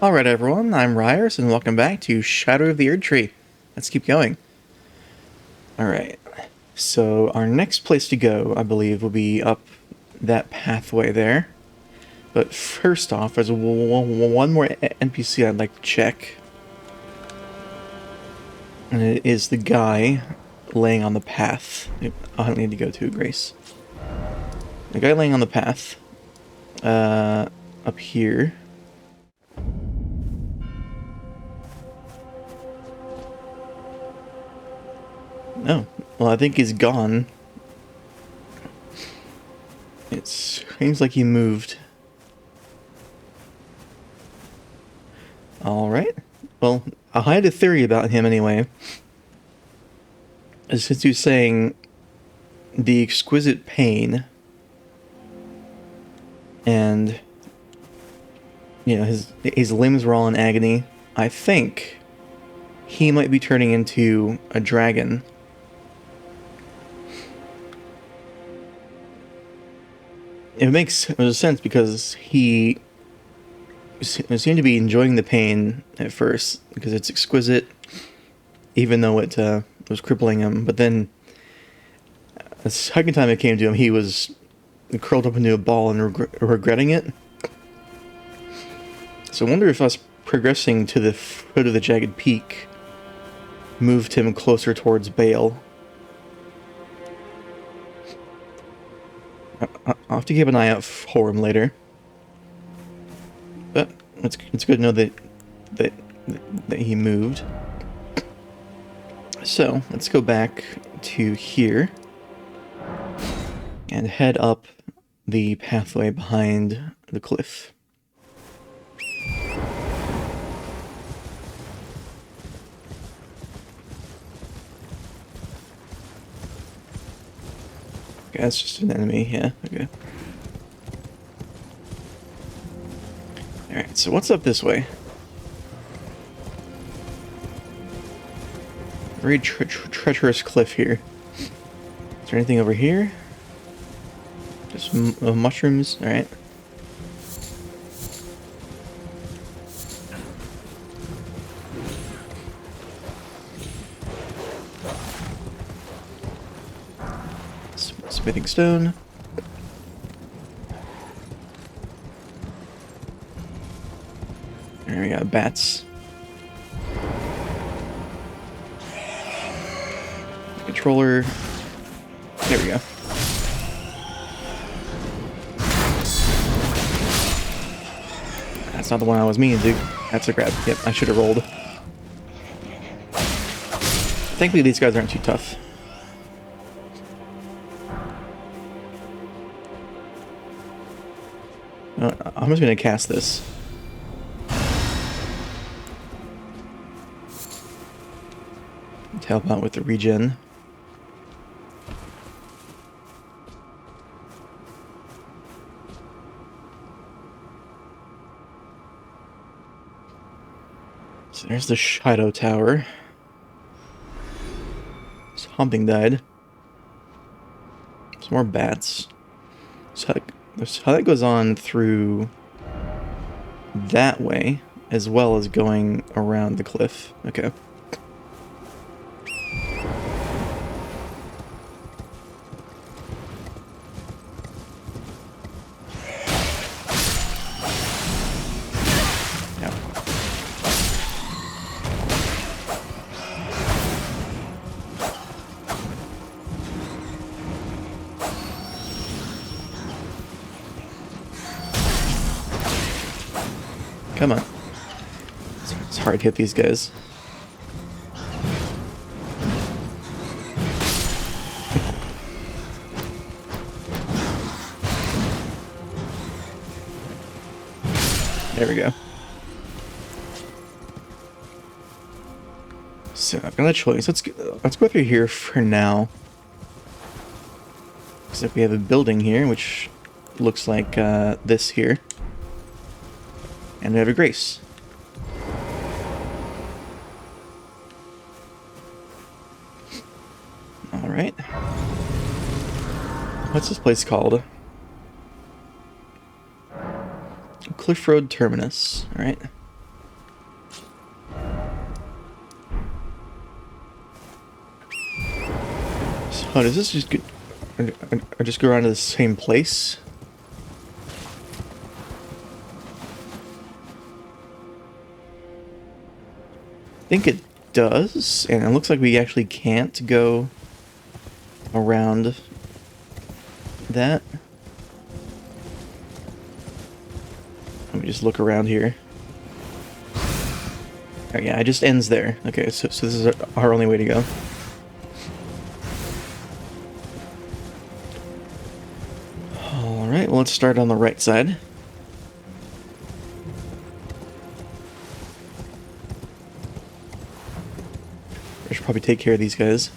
Alright everyone, I'm Ryers, and welcome back to Shadow of the Erdtree. Let's keep going. Alright, so our next place to go, I believe, will be up that pathway there. But first off, there's one more NPC I'd like to check. And it is the guy laying on the path. I need to go to, Grace. The guy laying on the path. Up here. Oh, well, I think he's gone. It seems like he moved. Alright. Well, I had a theory about him anyway. Since he was saying the exquisite pain and, you know, his limbs were all in agony, I think he might be turning into a dragon. It makes sense because he seemed to be enjoying the pain at first because it's exquisite, even though it was crippling him. But then, the second time it came to him, he was curled up into a ball and regretting it. So I wonder if us progressing to the foot of the jagged peak moved him closer towards Bale. I'll have to keep an eye out for him later. But it's good to know that he moved. So let's go back to here and head up the pathway behind the cliff. Okay, that's just an enemy, yeah, okay. Alright, so what's up this way? Very treacherous cliff here. Is there anything over here? Just mushrooms? Alright. Smithing stone. There we got bats. Controller. There we go. That's not the one I was meaning to do. That's a grab. Yep, I should have rolled. Thankfully, these guys aren't too tough. I'm just going to cast this. To help out with the regen. So there's the Shadow Tower. Something died. Some more bats. So how that goes on through that way, as well as going around the cliff. Okay. Come on. It's hard to hit these guys. There we go. So I've got a choice. Let's go through here for now. Except we have a building here, which looks like this here. And we have a Grace. Alright. What's this place called? Cliff Road Terminus. Alright. Oh, does this just or just go around to the same place? I think it does, and it looks like we actually can't go around that. Let me just look around here. Oh, yeah, it just ends there. Okay, so this is our only way to go. Alright, well, let's start on the right side. I should probably take care of these guys.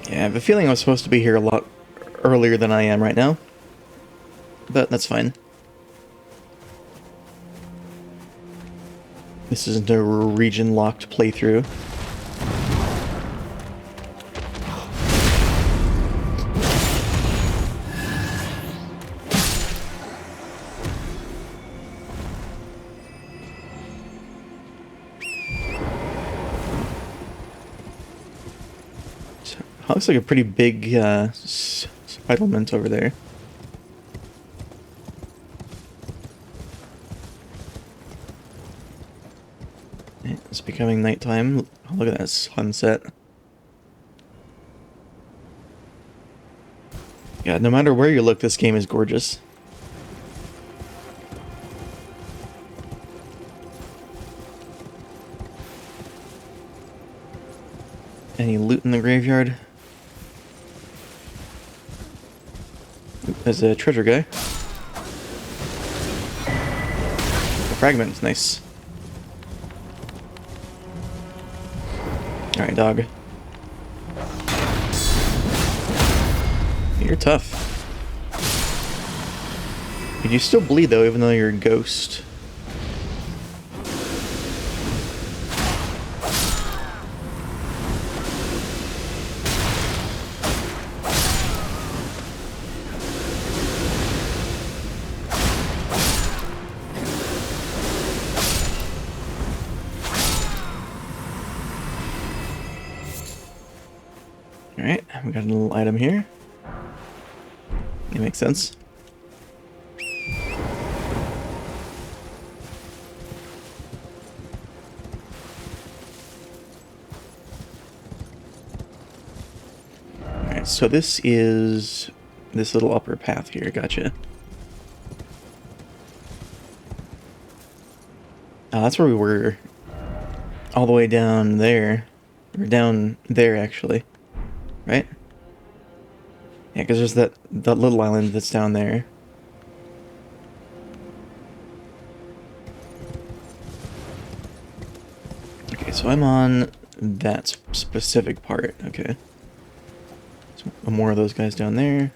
Yeah, I have a feeling I was supposed to be here a lot earlier than I am right now. But that's fine. This isn't a region-locked playthrough. Looks like a pretty big settlement over there. It's becoming nighttime. Oh, look at that sunset. Yeah, no matter where you look, this game is gorgeous. Any loot in the graveyard? There's a treasure guy. A fragment, nice. Alright, dog. You're tough. You still bleed though, even though you're a ghost. Alright, we got a little item here. It makes sense. Alright, so this is this little upper path here, gotcha. Oh, that's where we were. All the way down there. Or down there, actually. Right? Yeah, because there's that little island that's down there. Okay, so I'm on that specific part. Okay. So more of those guys down there.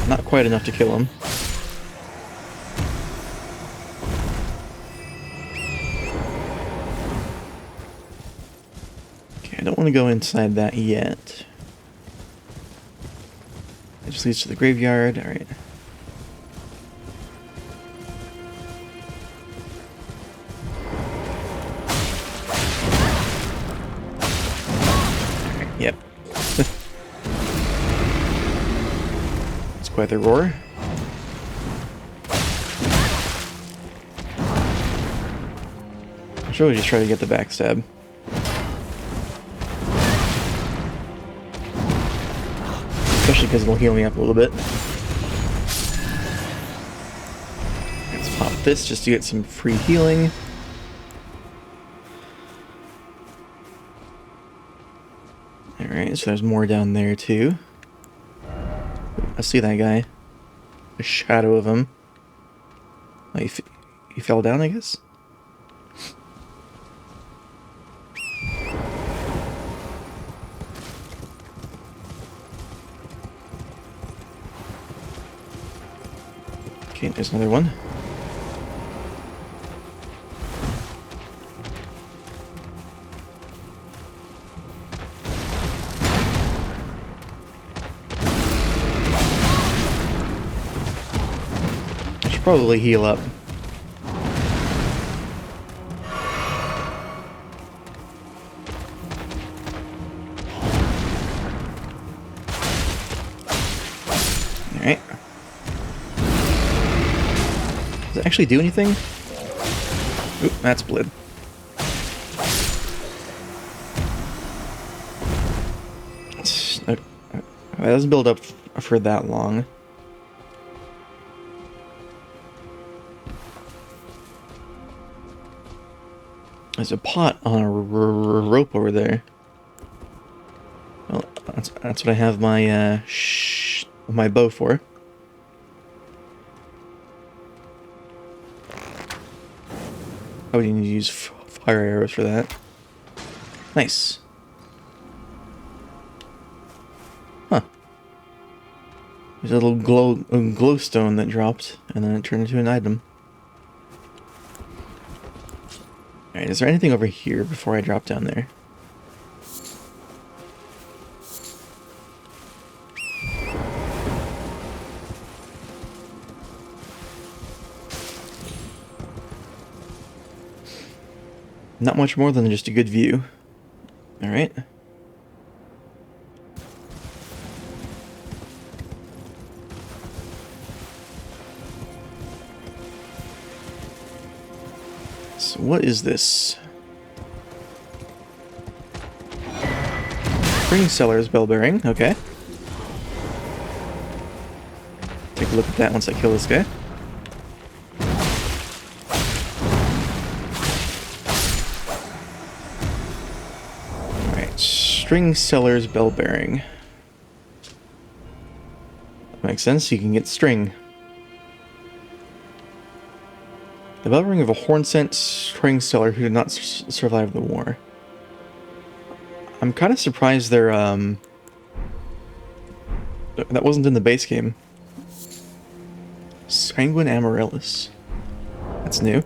Not quite enough to kill him. Okay, I don't want to go inside that yet. It just leads to the graveyard. Alright. Yep. It's quite the roar. I should really just try to get the backstab. Especially because it'll heal me up a little bit. Let's pop this just to get some free healing. Alright, so there's more down there too. I see that guy. A shadow of him. Oh, he fell down, I guess? Okay, there's another one. I should probably heal up. Alright. Does it actually do anything? Oop, that's blid. It doesn't build up for that long. There's a pot on a rope over there. Well, that's what I have my my bow for. I would need to use fire arrows for that. Nice. Huh. There's a little glowstone that dropped, and then it turned into an item. Alright, is there anything over here before I drop down there? Not much more than just a good view. Alright. So what is this? Spring Cellar's bell bearing, okay. Take a look at that once I kill this guy. Alright, String Seller's bell bearing. Makes sense, you can get string. The bell ring of a horn-sent string seller who did not survive the war. I'm kind of surprised they're, that wasn't in the base game. Sanguine Amaryllis. That's new.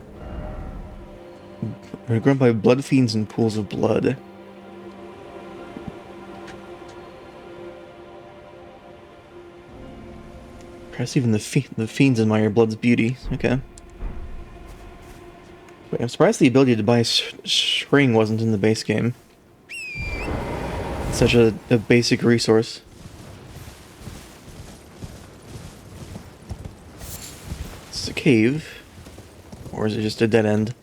They're grown by blood fiends and pools of blood. Perhaps even the fiends admire blood's beauty. Okay. Wait, I'm surprised the ability to buy string wasn't in the base game. It's such a basic resource. Is it a cave? Or is it just a dead end?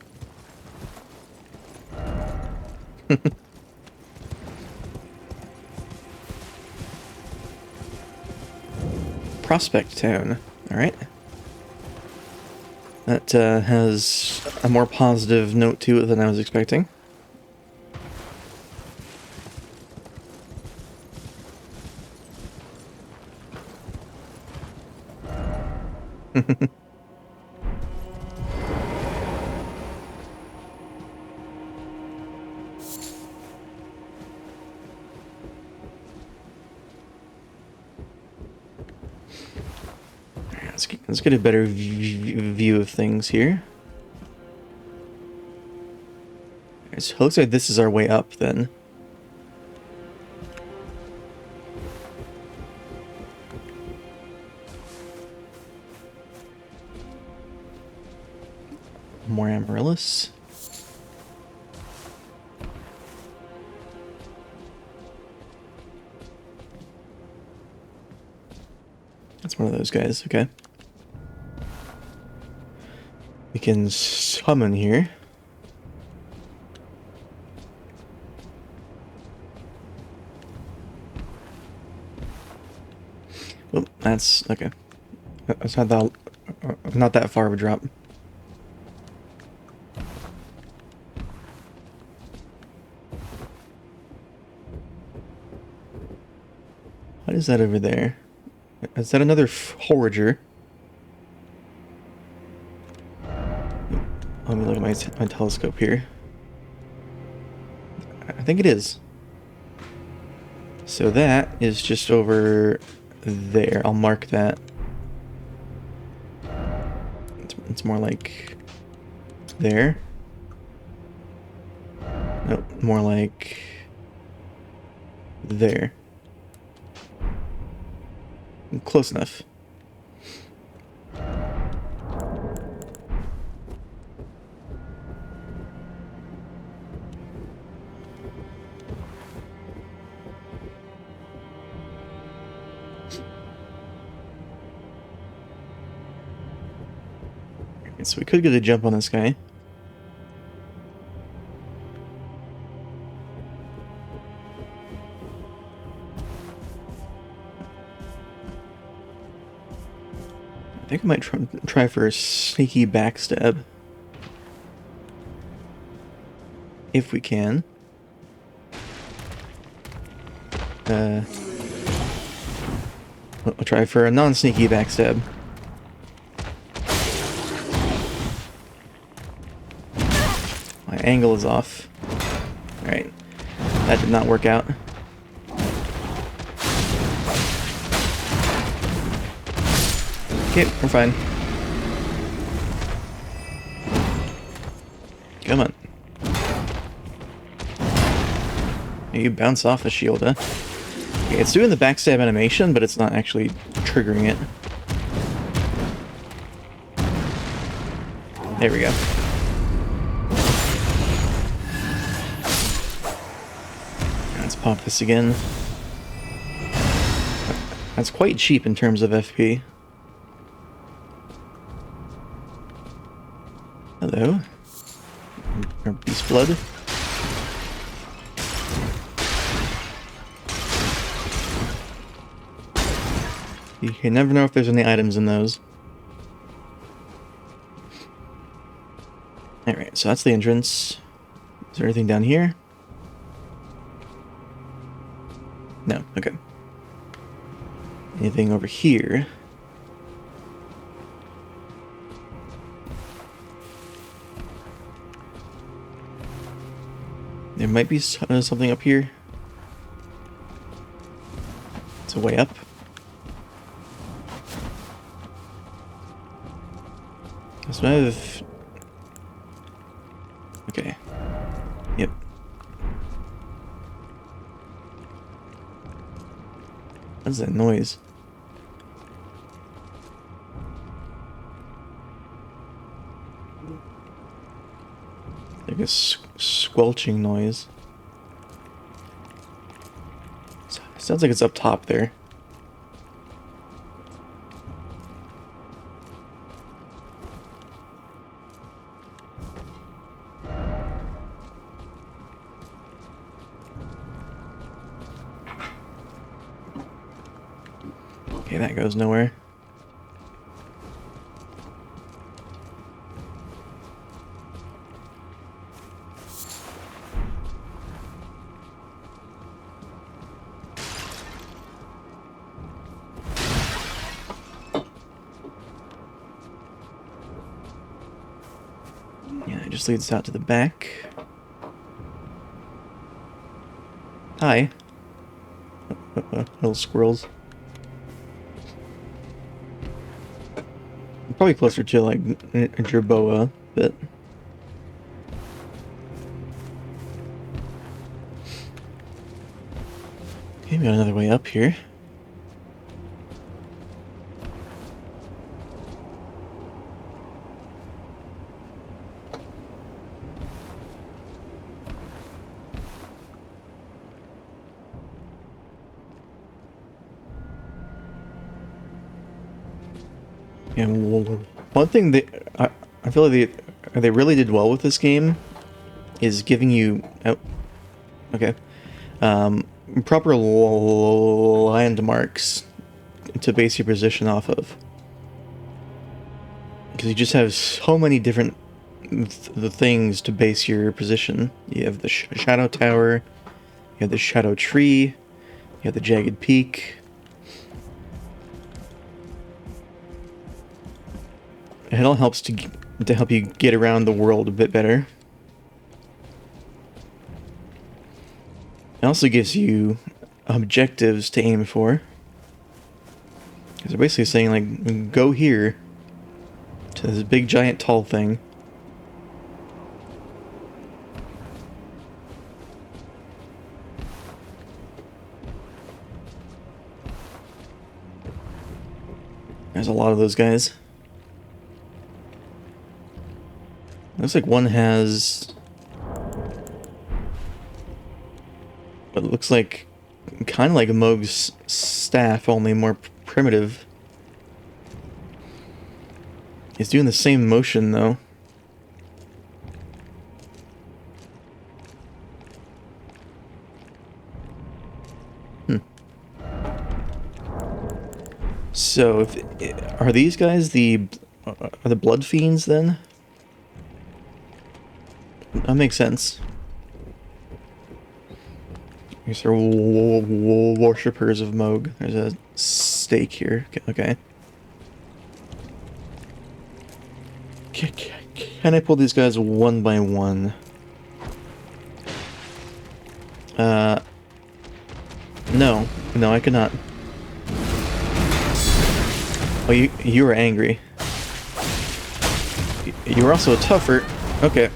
Prospect Town. Alright. That has a more positive note to it than I was expecting. Let's get a better view of things here. So it looks like this is our way up then. More Amaryllis. That's one of those guys, okay. We can summon here. Oh, that's okay. That's not that far of a drop. What is that over there? Is that another forager? Let me look at my telescope here. I think it is. So that is just over there. I'll mark that. It's more like there. Nope, more like there. Close enough. So we could get a jump on this guy. I think I might try for a sneaky backstab. If we can. I'll try for a non-sneaky backstab. My angle is off. Alright. That did not work out. Okay, we're fine. Come on. You bounce off the shield, huh? Okay, it's doing the backstab animation, but it's not actually triggering it. There we go. Let's pop this again. That's quite cheap in terms of FP. Hello. Or beast blood. You can never know if there's any items in those. Alright, so that's the entrance. Is there anything down here? No, okay. Anything over here? There might be something up here. It's a way up. So I have... Okay. Yep. What's that noise? Like a squelching noise. Sounds like it's up top there. Okay, that goes nowhere. Yeah, it just leads out to the back. Hi. Little squirrels. Probably closer to like a jerboa, but okay, we got another way up here. And one thing that I feel like they really did well with this game is giving you proper landmarks to base your position off of, because you just have so many different the things to base your position. You have the shadow tower, you have the shadow tree, you have the jagged peak. It all helps to help you get around the world a bit better. It also gives you objectives to aim for. Because they're basically saying, like, go here to this big, giant, tall thing. There's a lot of those guys. Looks like one has what looks like kind of like Moog's staff, only more primitive. He's doing the same motion though. So, are these guys are the blood fiends then? That makes sense. I guess they're worshippers of Moog. There's a stake here. Okay. Can I pull these guys one by one? No. No, I cannot. Oh, you were angry. You were also a tougher. Okay.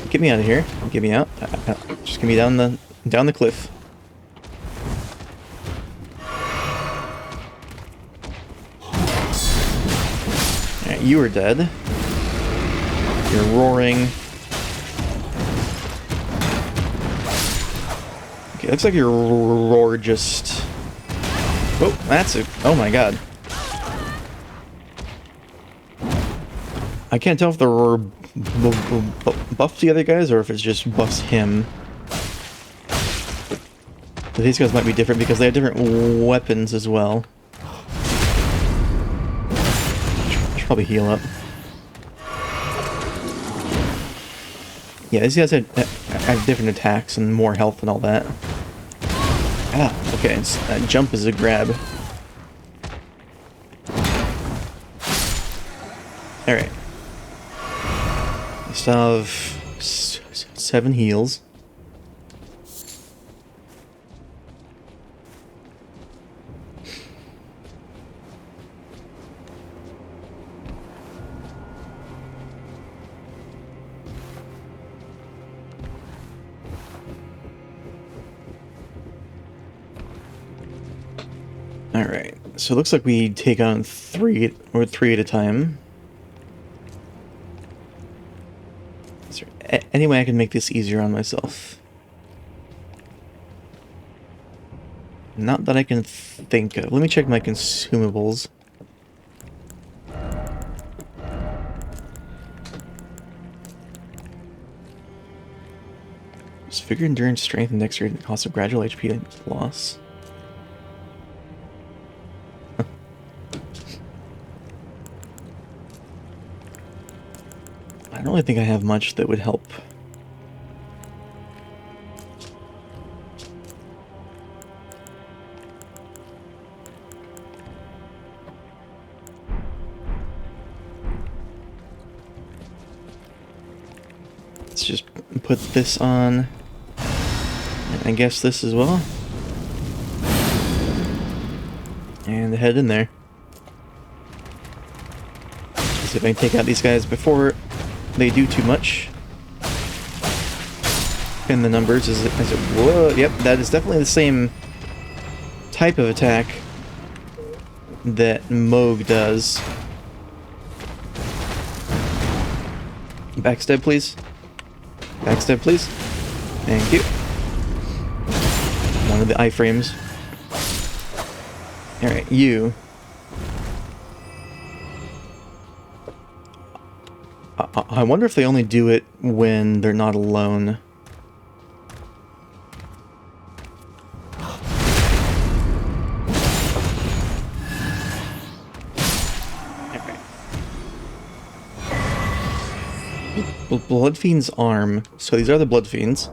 Get me out of here. Get me out. Just get me down the cliff. Alright, you are dead. You're roaring. Okay, looks like your roar just... Oh, that's it. Oh my god. I can't tell if the roar buffs the other guys or if it's just buffs him. But these guys might be different because they have different weapons as well. I should probably heal up. Yeah, these guys have different attacks and more health and all that. Ah, okay, that jump is a grab. Alright. We still have 7 heals. Alright, so it looks like we take on 3 at a time. Is there any way I can make this easier on myself? Not that I can think of. Let me check my consumables. Just figure endurance, strength, and dexterity at the cost of gradual HP loss. I don't really think I have much that would help. Let's just put this on, and I guess this as well. And head in there. See if I can take out these guys before they do too much. And the numbers is it whoa, yep, that is definitely the same type of attack that Moog does. Backstab, please. Backstab, please. Thank you. One of the iframes. Alright, you. I wonder if they only do it when they're not alone. Blood Fiend's arm. So these are the Blood Fiends.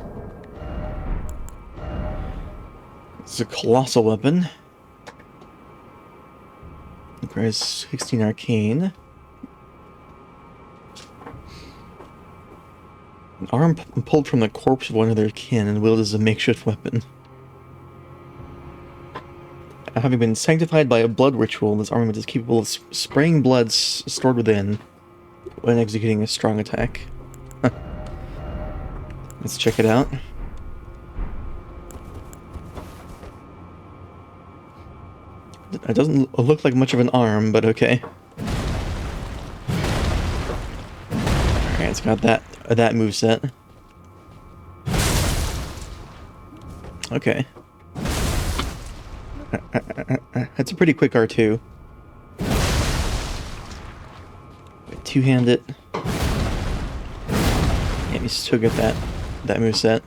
It's a colossal weapon. Requires 16 arcane. An arm pulled from the corpse of one of their kin and wielded as a makeshift weapon. having been sanctified by a blood ritual, this armament is capable of spraying blood stored within when executing a strong attack. Let's check it out. It doesn't look like much of an arm, but okay. Alright, it's got that moveset. Okay. That's a pretty quick R2. Two-hand it. Yeah, you still get that moveset.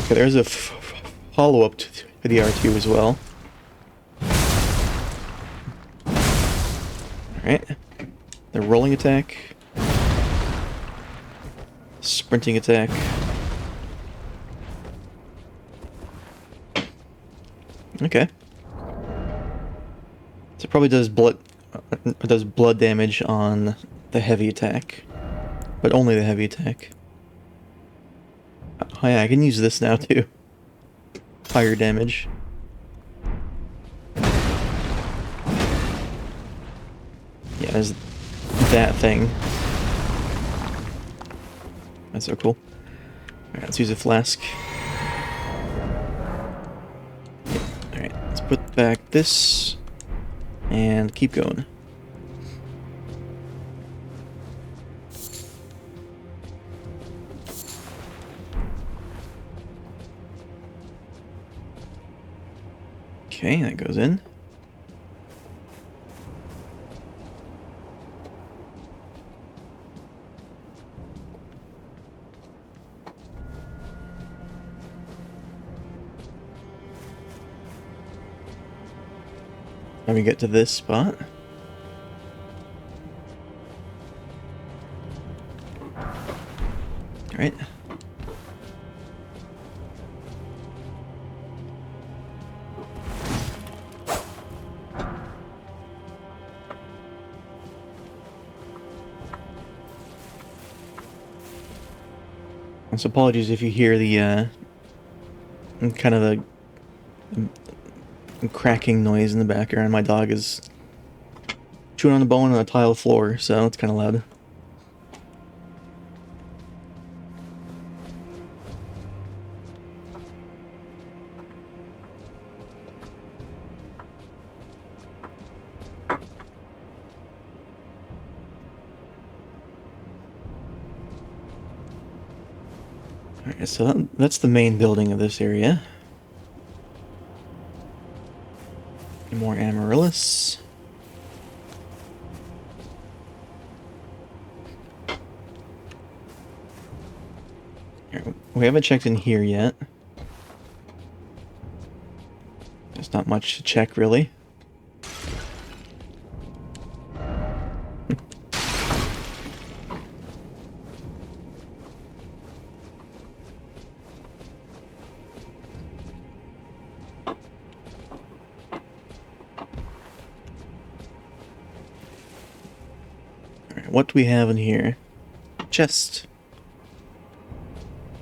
Okay, there's a follow-up to the R2 as well. Alright. The rolling attack. Sprinting attack. Okay. So it probably does blood damage on the heavy attack. But only the heavy attack. Oh yeah, I can use this now too. Fire damage. Yeah, there's that thing. That's so cool. Alright, let's use a flask. Yep. Alright, let's put back this and keep going. Okay, that goes in. Let me get to this spot. Alright. So apologies if you hear the kind of a cracking noise in the background. My dog is chewing on the bone on a tile floor, so it's kind of loud. Alright, so that's the main building of this area. More amaryllis. We haven't checked in here yet. There's not much to check, really. What do we have in here? Chest.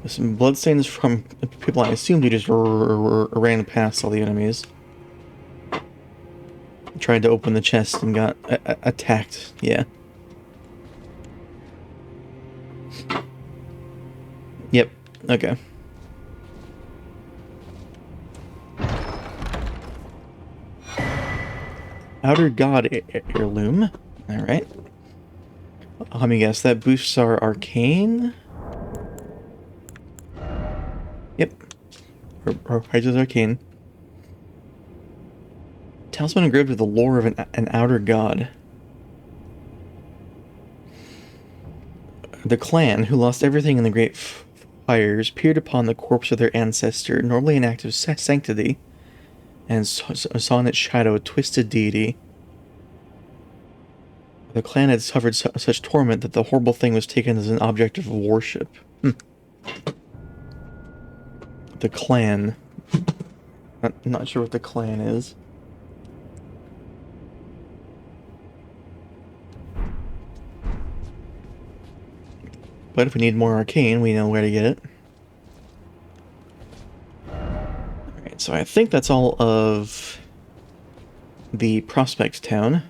With some bloodstains from people I assumed who just ran past all the enemies. Tried to open the chest and got attacked. Yeah. Yep. Okay. Outer God heirloom. Alright. Let me guess, that boosts our arcane? Yep. Or raises arcane. Talisman engraved with the lore of an outer god. The clan, who lost everything in the Great Fires, peered upon the corpse of their ancestor, normally an act of sanctity, and saw in its shadow a twisted deity. The clan had suffered such torment that the horrible thing was taken as an object of worship. The clan. I'm not sure what the clan is. But if we need more arcane, we know where to get it. So I think that's all of the prospect town.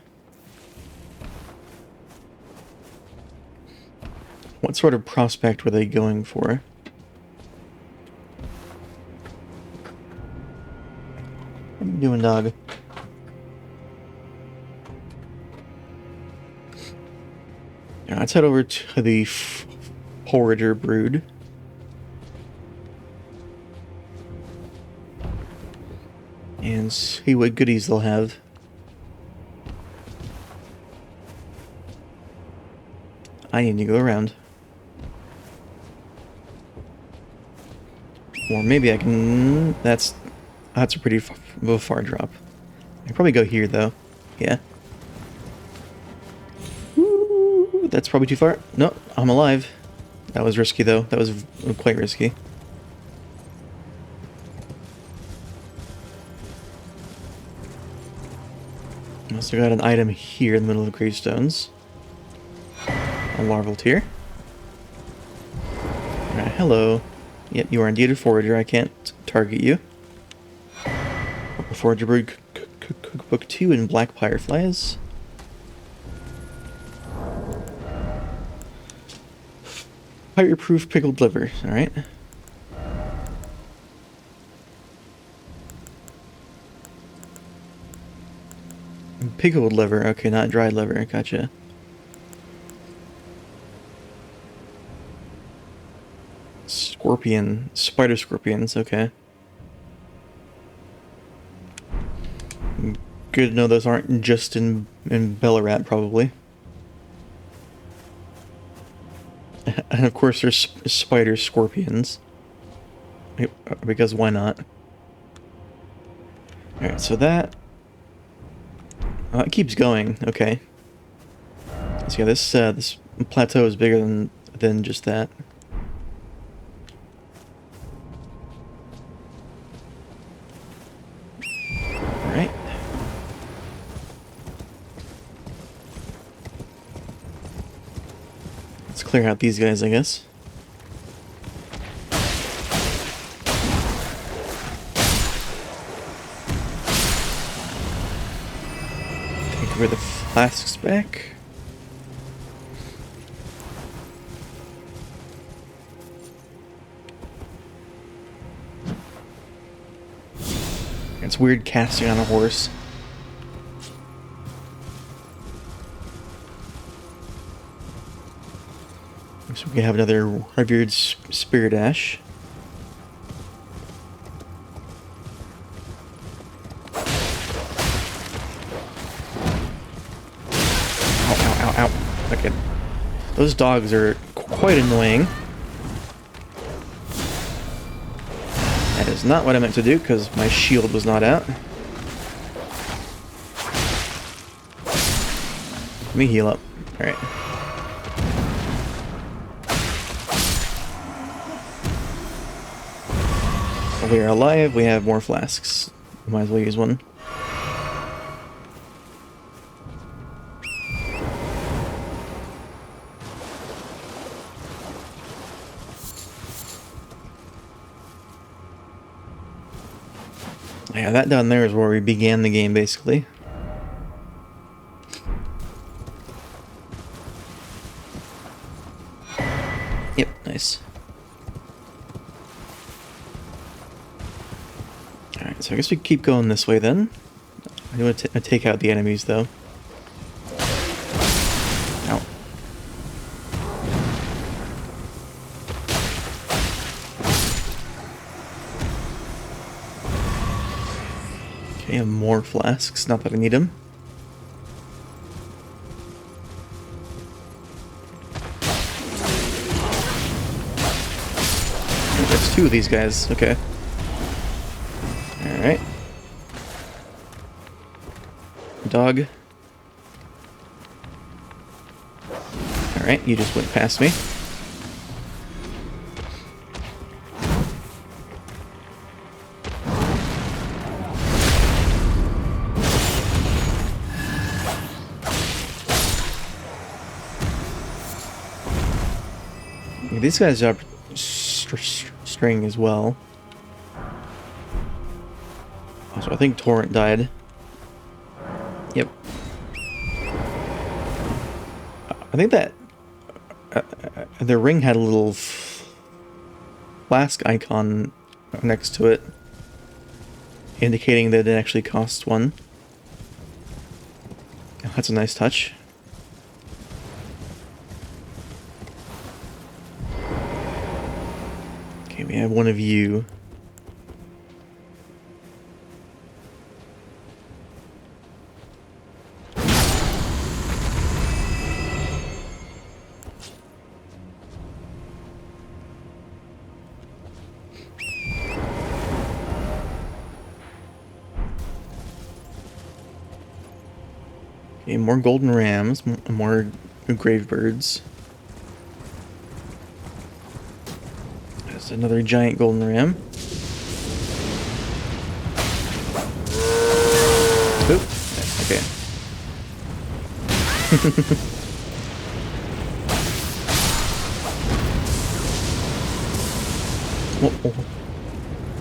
What sort of prospect were they going for? What are you doing, dog? Yeah, let's head over to the Forager Brood. And see what goodies they'll have. I need to go around. Or maybe I can... That's a pretty far drop. I can probably go here, though. Yeah. Ooh, that's probably too far. No, I'm alive. That was risky, though. That was quite risky. Also got an item here in the middle of the gravestones. A larval tier. Alright, hello. Yep, you are indeed a forager. I can't target you. Forager Brood Cookbook 2 and Black Fireflies. Fireproof pickled liver. Alright. Pickled liver. Okay, not dried liver. Gotcha. Scorpion. Spider scorpions. Okay. Good to know those aren't just in Bellarat, probably. And of course there's spider scorpions. Because why not? Alright, so that... it keeps going. Okay. So yeah, this plateau is bigger than just that. Alright. Let's clear out these guys, I guess. Take away the flasks back. It's weird casting on a horse. So we have another revered spirit ash. Ow, ow, ow, ow. Okay. Those dogs are quite annoying. That is not what I meant to do, because my shield was not out. Let me heal up. Alright. We are alive, we have more flasks. Might as well use one. Yeah, that down there is where we began the game, basically. Yep, nice. Alright, so I guess we keep going this way then. I want to take out the enemies, though. Ow. Okay, more flasks. Not that I need them. There's two of these guys. Okay. Alright. Dog. Alright, you just went past me. These guys are string as well. So I think Torrent died. Yep. I think that the ring had a little flask icon next to it, indicating that it actually costs one. Oh, that's a nice touch. Okay, we have one of you. Okay, more golden rams, more grave birds. There's another giant golden ram. Oop. Okay.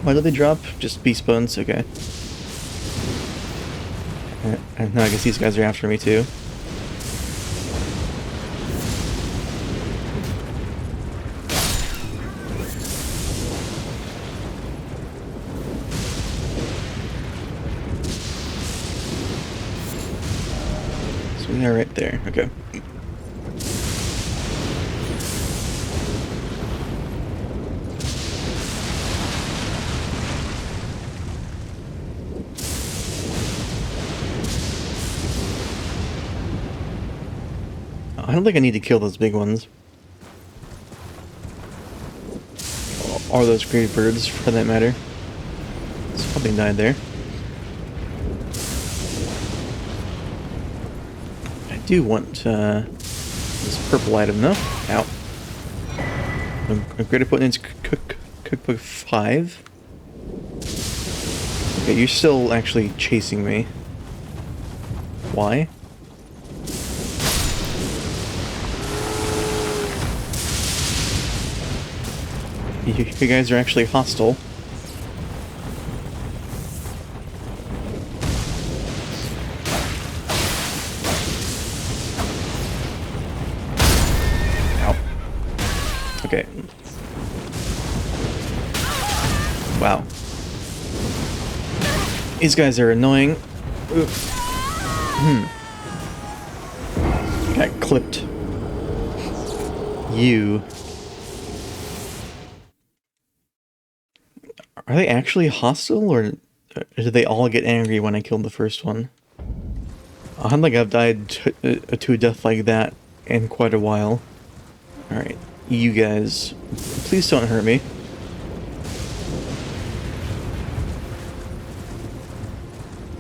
Why do they drop? Just beast bones? Okay. And now I guess these guys are after me too. So they're right there. Okay. I don't think I need to kill those big ones. Or those grave birds, for that matter. Something died there. I do want this purple item, though. Ow. I'm great at putting into cookbook 5. Okay, you're still actually chasing me. Why? You guys are actually hostile. Ow. Okay. Wow. These guys are annoying. Ooh. Got clipped. You. Are they actually hostile, or did they all get angry when I killed the first one? I don't think I've died to a death like that in quite a while. Alright, you guys, please don't hurt me.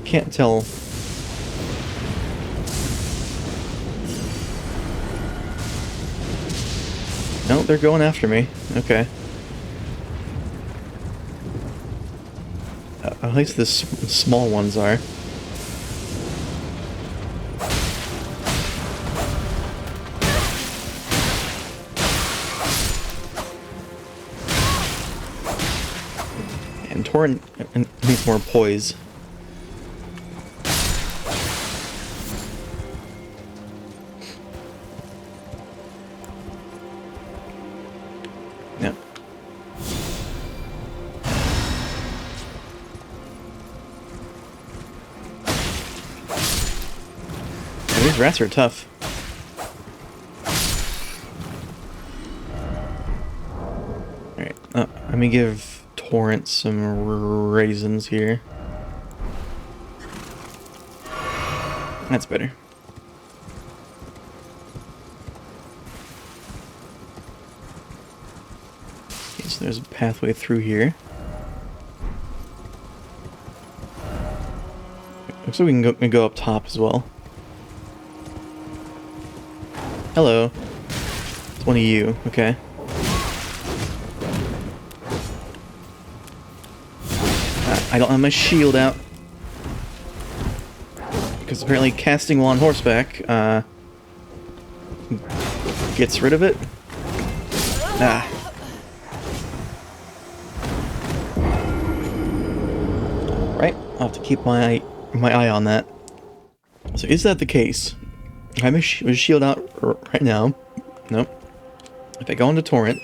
Can't tell. No, they're going after me. Okay. At least the small ones are. And Torrent needs more poise. Yeah. These rats are tough. Alright, let me give Torrent some raisins here. That's better. Okay, so there's a pathway through here. Looks like we can go up top as well. Hello. It's one of you, okay. I don't have my shield out. Because apparently casting while on horseback, gets rid of it. Ah. Right. I'll have to keep my eye on that. So is that the case? I have my shield out right now. Nope. If I go into torrent,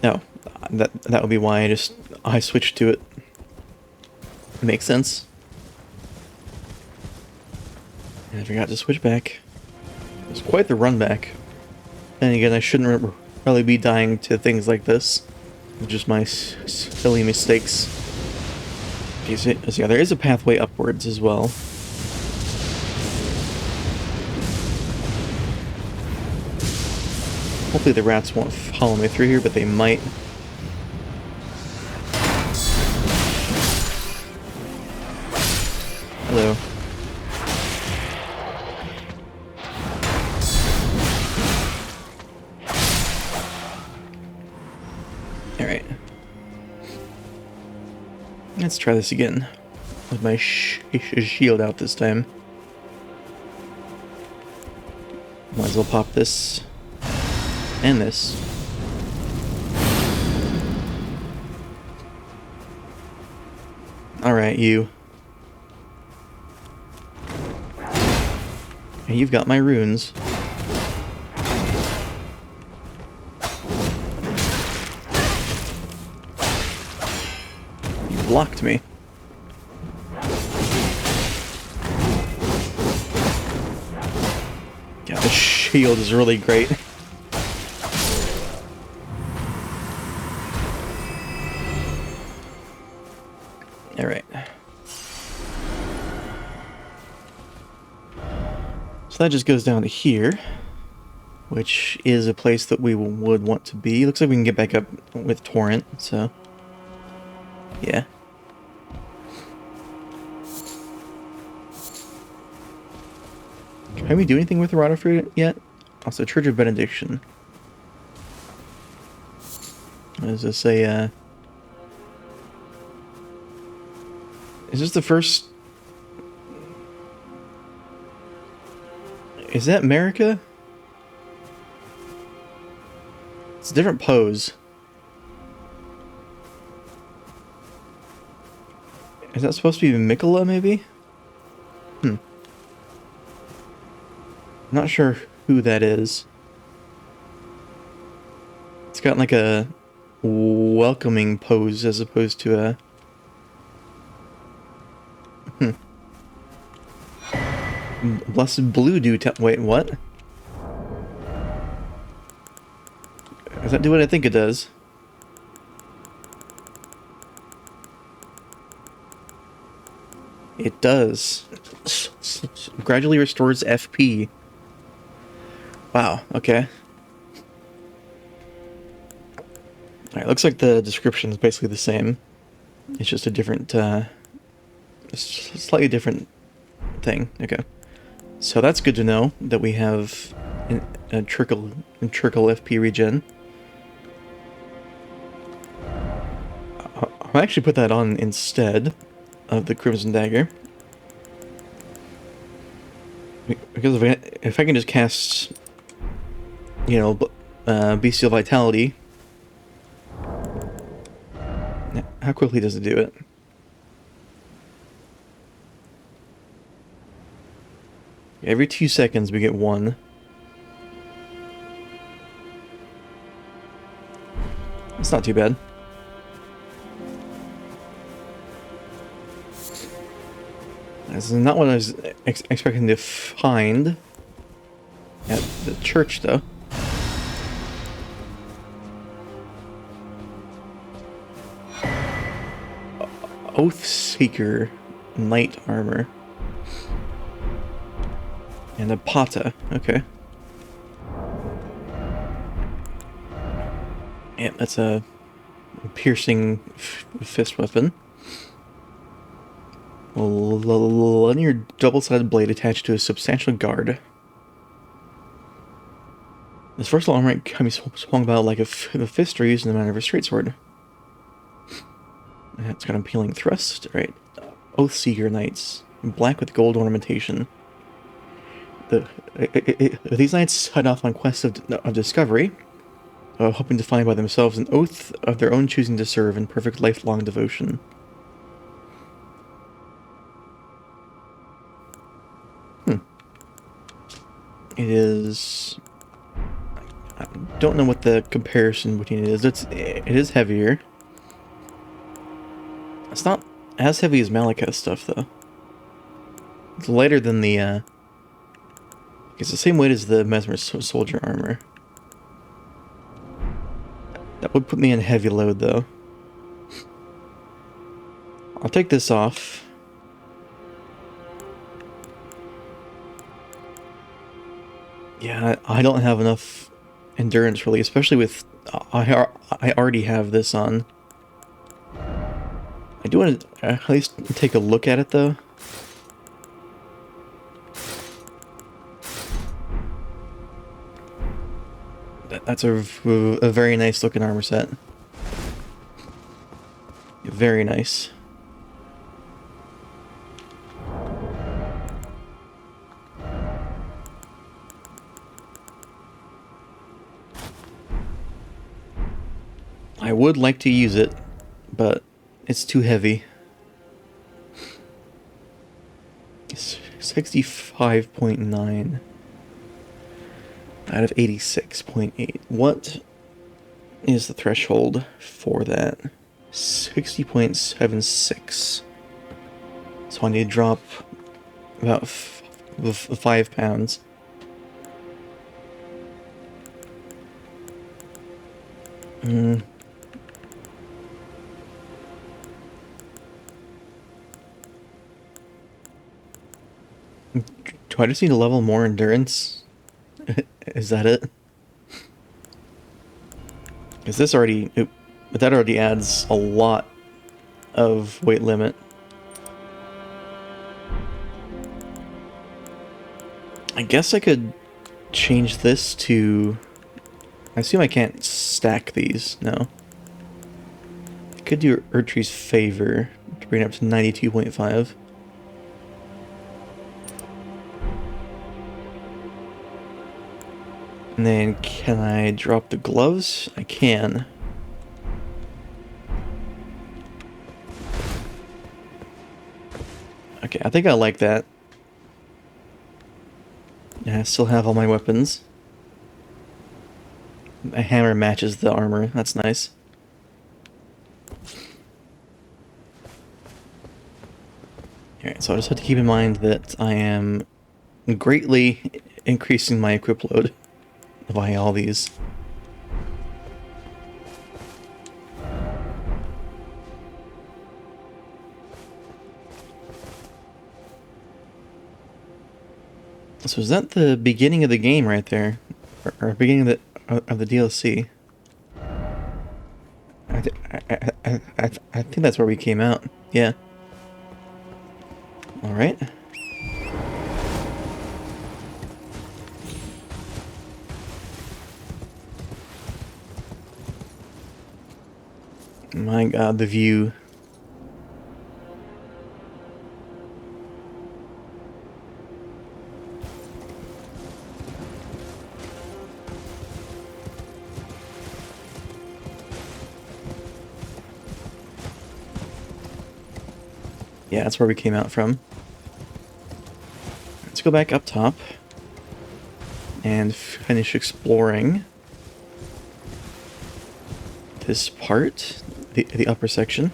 no, that would be why I switched to it. Makes sense. And I forgot to switch back. It was quite the run back. And again, I shouldn't really be dying to things like this. Just my silly mistakes. Okay, so yeah, there is a pathway upwards as well. Hopefully the rats won't follow me through here, but they might. Hello. Alright. Let's try this again. With my shield out this time. Might as well pop this. And this. Alright, you. And you've got my runes. You blocked me. Yeah, the shield is really great. Alright. So that just goes down to here, which is a place that we would want to be. Looks like we can get back up with torrent, so yeah. Can we do anything with the Rotted Fruit yet? Also, Church of Benediction. Is this a, is this the first... Is that America? It's a different pose. Is that supposed to be Mikola, maybe? I'm not sure who that is. It's got like a welcoming pose as opposed to a... Blessed Blue do wait, what? Does that do what I think it does? It does. Gradually restores FP. Wow, okay. Alright, looks like the description is basically the same. It's just a different, slightly different thing. Okay. So that's good to know, that we have a trickle FP regen. I'll actually put that on instead of the Crimson Dagger. Because if I can just cast, you know, Bestial Vitality, how quickly does it do it? Every 2 seconds we get one. It's not too bad. This is not what I was expecting to find at the church, though. Oathseeker Knight Armor. And a Pata, okay. Yeah, that's a piercing fist weapon. A linear double-sided blade attached to a substantial guard. This versatile armor can be swung about like a fist or used in the manner of a straight sword. It's got an appealing thrust. Right. Oathseeker Knights. Black with gold ornamentation. These knights set off on quests of discovery, hoping to find by themselves an oath of their own choosing to serve in perfect lifelong devotion. It is... I don't know what the comparison between it is. It is heavier. It's not as heavy as Malekith's stuff, though. It's lighter than the, it's the same weight as the Mesmer Soldier armor. That would put me in heavy load, though. I'll take this off. Yeah, I don't have enough endurance, really, especially with... I already have this on. I do want to at least take a look at it, though. That's a very nice looking armor set. Very nice. I would like to use it, but it's too heavy. It's 65.9 out of 86.8. What is the threshold for that? 60.76. So I need to drop about 5 pounds. Do I just need to level more endurance? Is that it? Because this already... that already adds a lot of weight limit. I guess I could change this to... I assume I can't stack these, no. I could do Erdtree's favor to bring it up to 92.5. And then, can I drop the gloves? I can. Okay, I think I like that. Yeah, I still have all my weapons. The hammer matches the armor, that's nice. Alright, so I just have to keep in mind that I am greatly increasing my equip load by all these. So is that the beginning of the game right there? Or beginning of the DLC? I think that's where we came out. Yeah. Alright. My god, the view. Yeah, that's where we came out from. Let's go back up top and finish exploring this part, the upper section.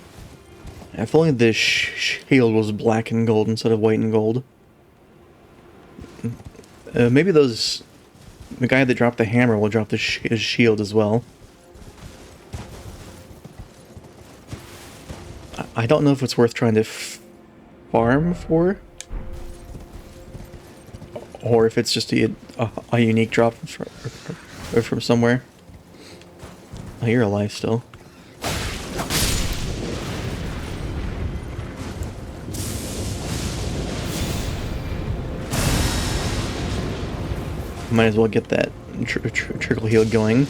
If only this shield was black and gold instead of white and gold. Maybe the guy that dropped the hammer will drop his shield as well. I don't know if it's worth trying to farm for, or if it's just a unique drop from somewhere. Oh, you're alive still. Might as well get that trickle heal going.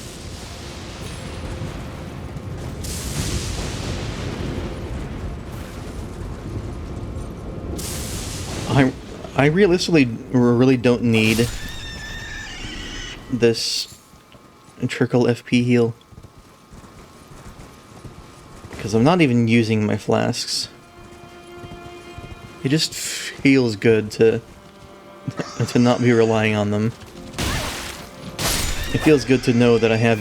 I realistically really don't need this trickle FP heal, because I'm not even using my flasks. It just feels good to not be relying on them. It feels good to know that I have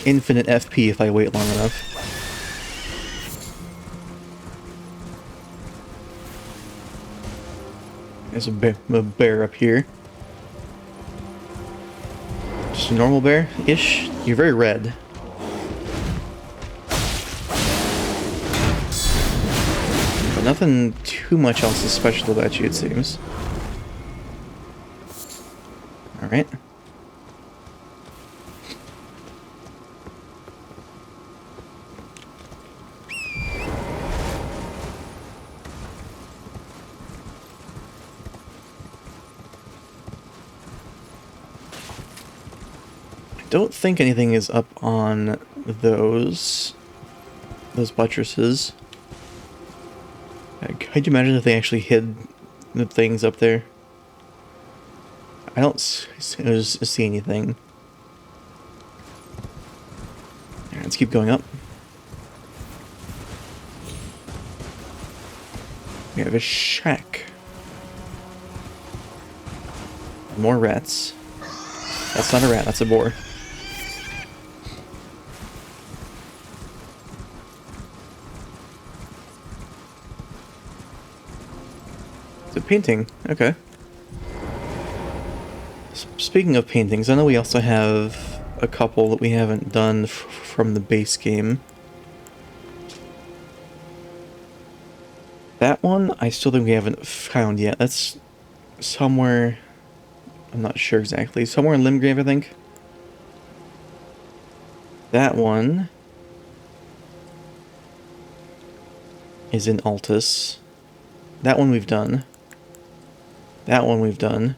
infinite FP if I wait long enough. There's a bear up here. Just a normal bear-ish. You're very red. But nothing too much else is special about you, it seems. Alright. Don't think anything is up on those buttresses. Could you imagine if they actually hid the things up there? I don't see anything. Alright, let's keep going up. We have a shack. More rats. That's not a rat, that's a boar. It's a painting. Okay. Speaking of paintings, I know we also have a couple that we haven't done from the base game. That one, I still think we haven't found yet. That's somewhere... I'm not sure exactly. Somewhere in Limgrave, I think. That one... is in Altus. That one we've done. That one we've done.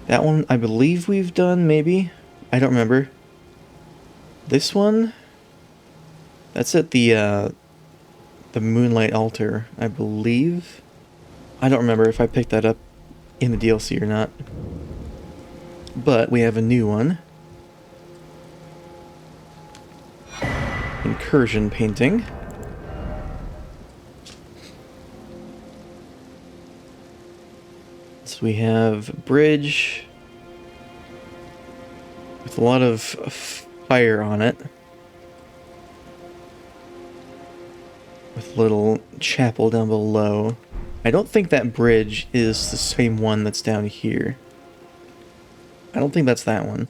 That one I believe we've done, maybe? I don't remember. This one? That's at the Moonlight Altar, I believe. I don't remember if I picked that up in the DLC or not. But we have a new one. Incursion painting. So we have bridge with a lot of fire on it, with a little chapel down below. I don't think that bridge is the same one that's down here. I don't think that's that one.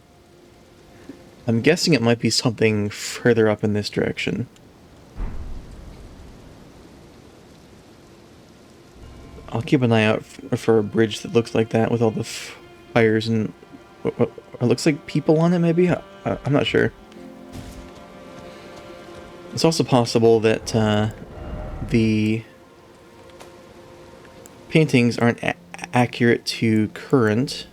I'm guessing it might be something further up in this direction. I'll keep an eye out for a bridge that looks like that with all the fires and... it looks like people on it, maybe? I'm not sure. It's also possible that the paintings aren't accurate to current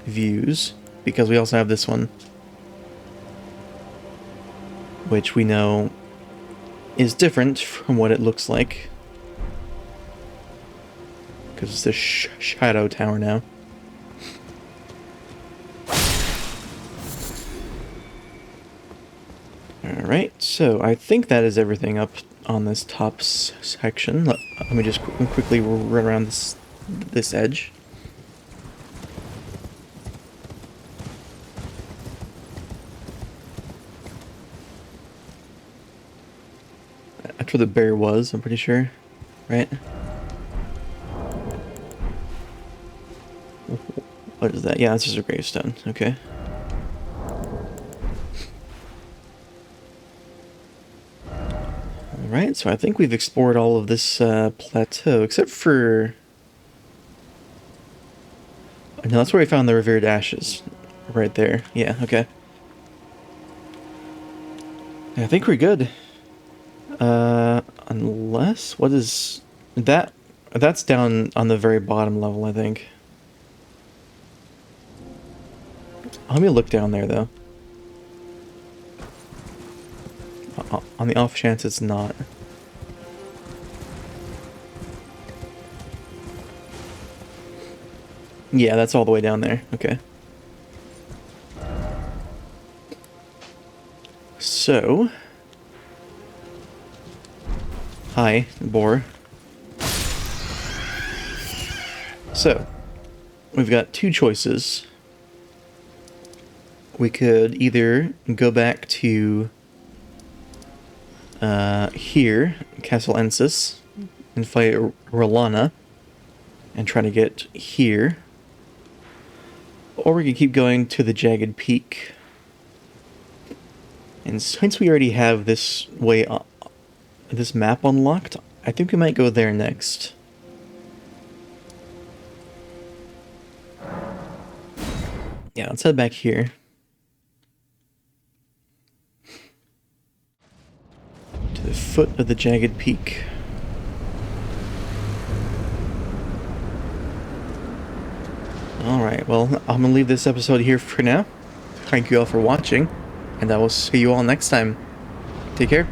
views, because we also have this one, which we know is different from what it looks like. Because it's the Shadow Tower now. Alright, so I think that is everything up on this top section. Let me just quickly run around this edge. That's where the bear was, I'm pretty sure. Right? What is that? Yeah, that's just a gravestone. Okay. Alright, so I think we've explored all of this plateau, except for... No, that's where we found the revered ashes. Right there. Yeah, okay. Yeah, I think we're good. Unless... What is... that? That's down on the very bottom level, I think. Let me look down there, though. On the off chance it's not. Yeah, that's all the way down there. Okay. So... Hi, boar. So... we've got two choices. We could either go back to here, Castle Ensis, and fight Rolana, and try to get here. Or we could keep going to the Jagged Peak. And since we already have this way, this map unlocked, I think we might go there next. Yeah, let's head back here. To the foot of the Jagged Peak. Alright, well, I'm gonna leave this episode here for now. Thank you all for watching, and I will see you all next time. Take care.